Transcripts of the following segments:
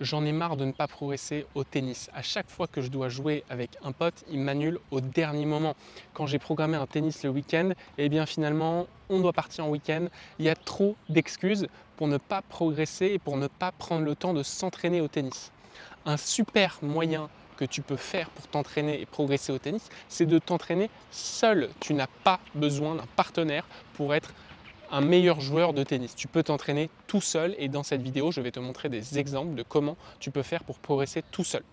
J'en ai marre de ne pas progresser au tennis. À chaque fois que je dois jouer avec un pote, il m'annule au dernier moment. Quand j'ai programmé un tennis le week-end, eh bien finalement, on doit partir en week-end. Il y a trop d'excuses pour ne pas progresser et pour ne pas prendre le temps de s'entraîner au tennis. Un super moyen que tu peux faire pour t'entraîner et progresser au tennis, c'est de t'entraîner seul. Tu n'as pas besoin d'un partenaire pour être un meilleur joueur de tennis. Tu peux t'entraîner tout seul et dans cette vidéo, je vais te montrer des exemples de comment tu peux faire pour progresser tout seul.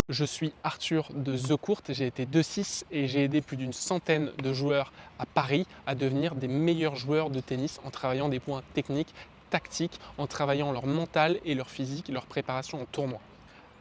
Je suis Arthur de The Court, j'ai été 2-6 et j'ai aidé plus d'une centaine de joueurs à Paris à devenir des meilleurs joueurs de tennis en travaillant des points techniques, tactiques, en travaillant leur mental et leur physique, leur préparation en tournoi.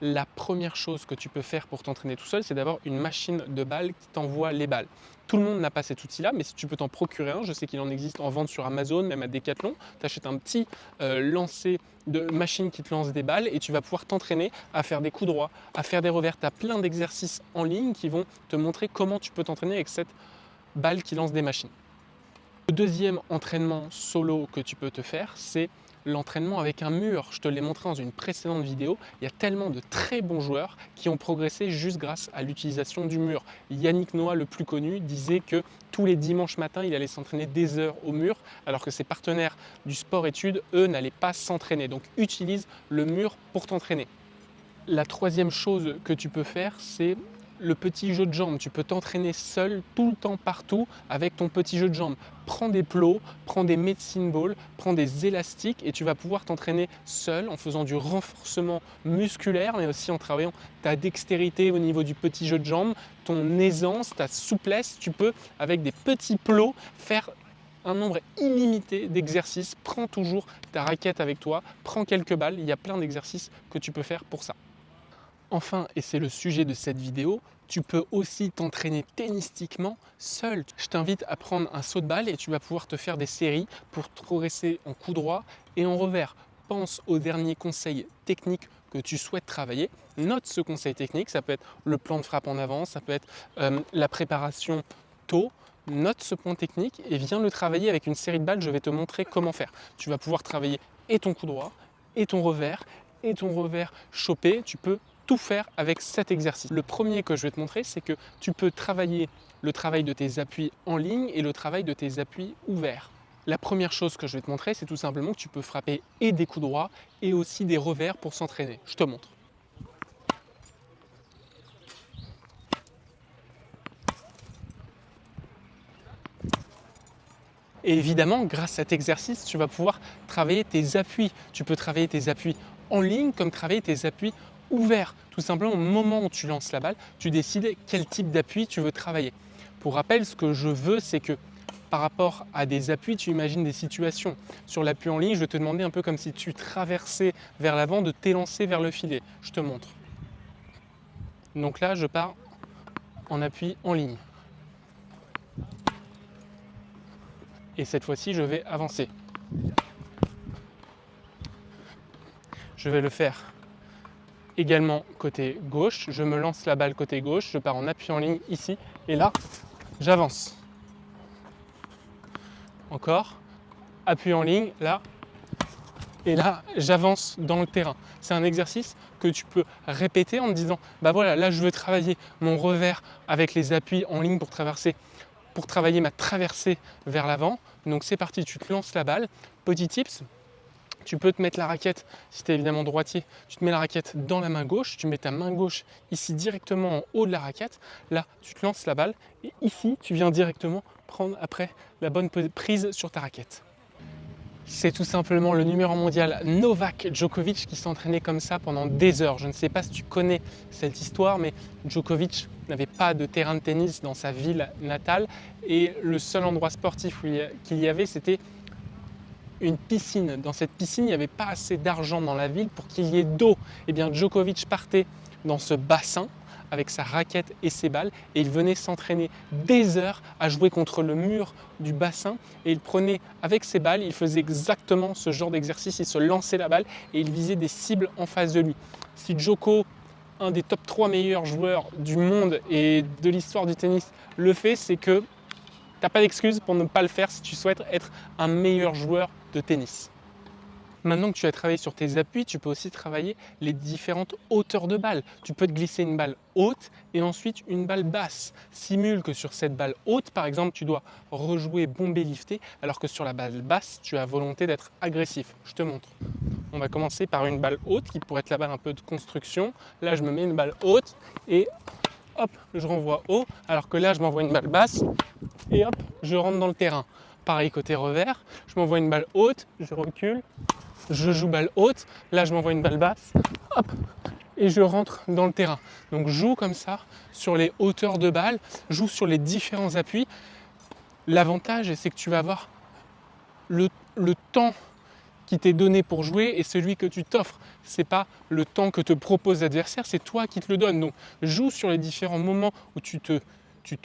La première chose que tu peux faire pour t'entraîner tout seul, c'est d'avoir une machine de balles qui t'envoie les balles. Tout le monde n'a pas cet outil-là, mais si tu peux t'en procurer un, je sais qu'il en existe en vente sur Amazon, même à Decathlon, tu achètes un petit lancer de machine qui te lance des balles et tu vas pouvoir t'entraîner à faire des coups droits, à faire des revers. Tu as plein d'exercices en ligne qui vont te montrer comment tu peux t'entraîner avec cette balle qui lance des machines. Le deuxième entraînement solo que tu peux te faire, c'est l'entraînement avec un mur. Je te l'ai montré dans une précédente vidéo. Il y a tellement de très bons joueurs qui ont progressé juste grâce à l'utilisation du mur. Yannick Noah, le plus connu, disait que tous les dimanches matins, il allait s'entraîner des heures au mur, alors que ses partenaires du sport-études, eux, n'allaient pas s'entraîner. Donc utilise le mur pour t'entraîner. La troisième chose que tu peux faire, c'est le petit jeu de jambes. Tu peux t'entraîner seul tout le temps partout avec ton petit jeu de jambes. Prends des plots, prends des medicine balls, prends des élastiques et tu vas pouvoir t'entraîner seul en faisant du renforcement musculaire mais aussi en travaillant ta dextérité au niveau du petit jeu de jambes, ton aisance, ta souplesse. Tu peux avec des petits plots faire un nombre illimité d'exercices. Prends toujours ta raquette avec toi, prends quelques balles. Il y a plein d'exercices que tu peux faire pour ça. Enfin, et c'est le sujet de cette vidéo, tu peux aussi t'entraîner tennistiquement seul. Je t'invite à prendre un saut de balle et tu vas pouvoir te faire des séries pour progresser en coup droit et en revers. Pense au dernier conseil technique que tu souhaites travailler. Note ce conseil technique, ça peut être le plan de frappe en avant, ça peut être la préparation tôt. Note ce point technique et viens le travailler avec une série de balles. Je vais te montrer comment faire. Tu vas pouvoir travailler et ton coup droit et ton revers chopé. Tu peux tout faire avec cet exercice. Le premier que je vais te montrer, c'est que tu peux travailler le travail de tes appuis en ligne et le travail de tes appuis ouverts. La première chose que je vais te montrer, c'est tout simplement que tu peux frapper et des coups droits et aussi des revers pour s'entraîner. Je te montre. Et évidemment, grâce à cet exercice, tu vas pouvoir travailler tes appuis. Tu peux travailler tes appuis en ligne comme travailler tes appuis ouverts. Tout simplement, au moment où tu lances la balle, tu décides quel type d'appui tu veux travailler. Pour rappel, ce que je veux, c'est que par rapport à des appuis, tu imagines des situations. Sur l'appui en ligne, je vais te demander un peu comme si tu traversais vers l'avant, de t'élancer vers le filet. Je te montre. Donc là, je pars en appui en ligne. Et cette fois-ci, je vais avancer. Je vais le faire également côté gauche. Je me lance la balle côté gauche, je pars en appui en ligne ici, et là, j'avance. Encore, appui en ligne, là, et là, j'avance dans le terrain. C'est un exercice que tu peux répéter en te disant, bah voilà, là, je veux travailler mon revers avec les appuis en ligne pour travailler ma traversée vers l'avant. Donc c'est parti, tu te lances la balle. Petit tips, tu peux te mettre la raquette, si tu es évidemment droitier, tu te mets la raquette dans la main gauche, tu mets ta main gauche ici directement en haut de la raquette. Là, tu te lances la balle et ici, tu viens directement prendre après la bonne prise sur ta raquette. C'est tout simplement le numéro mondial Novak Djokovic qui s'entraînait comme ça pendant des heures. Je ne sais pas si tu connais cette histoire, mais Djokovic n'avait pas de terrain de tennis dans sa ville natale et le seul endroit sportif qu'il y avait, c'était une piscine. Dans cette piscine, il n'y avait pas assez d'argent dans la ville pour qu'il y ait d'eau. Et bien Djokovic partait dans ce bassin avec sa raquette et ses balles et il venait s'entraîner des heures à jouer contre le mur du bassin et il prenait avec ses balles, il faisait exactement ce genre d'exercice, il se lançait la balle et il visait des cibles en face de lui. Si Djoko, un des top 3 meilleurs joueurs du monde et de l'histoire du tennis, le fait, c'est que tu n'as pas d'excuse pour ne pas le faire si tu souhaites être un meilleur joueur de tennis. Maintenant que tu as travaillé sur tes appuis, tu peux aussi travailler les différentes hauteurs de balle. Tu peux te glisser une balle haute et ensuite une balle basse. Simule que sur cette balle haute, par exemple, tu dois rejouer bombé lifté, alors que sur la balle basse, tu as volonté d'être agressif. Je te montre. On va commencer par une balle haute qui pourrait être la balle un peu de construction. Là, je me mets une balle haute et hop, je renvoie haut, alors que là, je m'envoie une balle basse et hop, je rentre dans le terrain. Pareil côté revers, je m'envoie une balle haute, je recule, je joue balle haute, là je m'envoie une balle basse, hop, et je rentre dans le terrain. Donc joue comme ça sur les hauteurs de balle, joue sur les différents appuis. L'avantage, c'est que tu vas avoir le temps qui t'est donné pour jouer et celui que tu t'offres. C'est pas le temps que te propose l'adversaire, c'est toi qui te le donnes. Donc joue sur les différents moments où tu te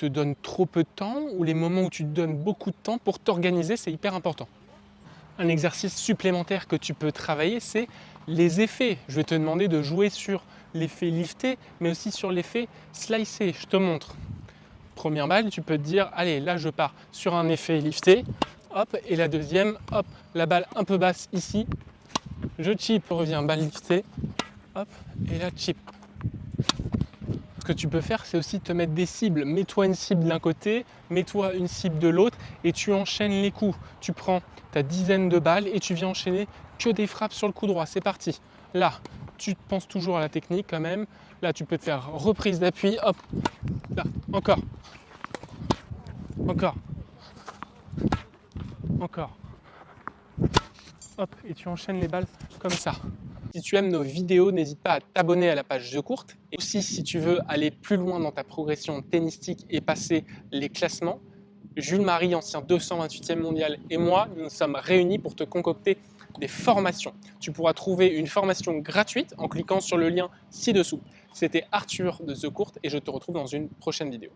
donnes trop peu de temps ou les moments où tu te donnes beaucoup de temps pour t'organiser, c'est hyper important. Un exercice supplémentaire que tu peux travailler, c'est les effets. Je vais te demander de jouer sur l'effet lifté, mais aussi sur l'effet slicé. Je te montre. Première balle, tu peux te dire, allez, là je pars sur un effet lifté, hop, et la deuxième, hop, la balle un peu basse ici, je chip, reviens, balle liftée, hop, et là chip. Ce que tu peux faire, c'est aussi te mettre des cibles. Mets-toi une cible d'un côté, mets-toi une cible de l'autre et tu enchaînes les coups. Tu prends ta dizaine de balles et tu viens enchaîner que des frappes sur le coup droit. C'est parti. Là, tu penses toujours à la technique quand même. Là, tu peux te faire reprise d'appui. Hop. Là, encore. Encore. Encore. Hop. Et tu enchaînes les balles comme ça. Si tu aimes nos vidéos, n'hésite pas à t'abonner à la page Jeux Courtes. Et aussi, si tu veux aller plus loin dans ta progression tennistique et passer les classements, Jules Marie, ancien 228e mondial, et moi, nous nous sommes réunis pour te concocter des formations. Tu pourras trouver une formation gratuite en cliquant sur le lien ci-dessous. C'était Arthur de The Court et je te retrouve dans une prochaine vidéo.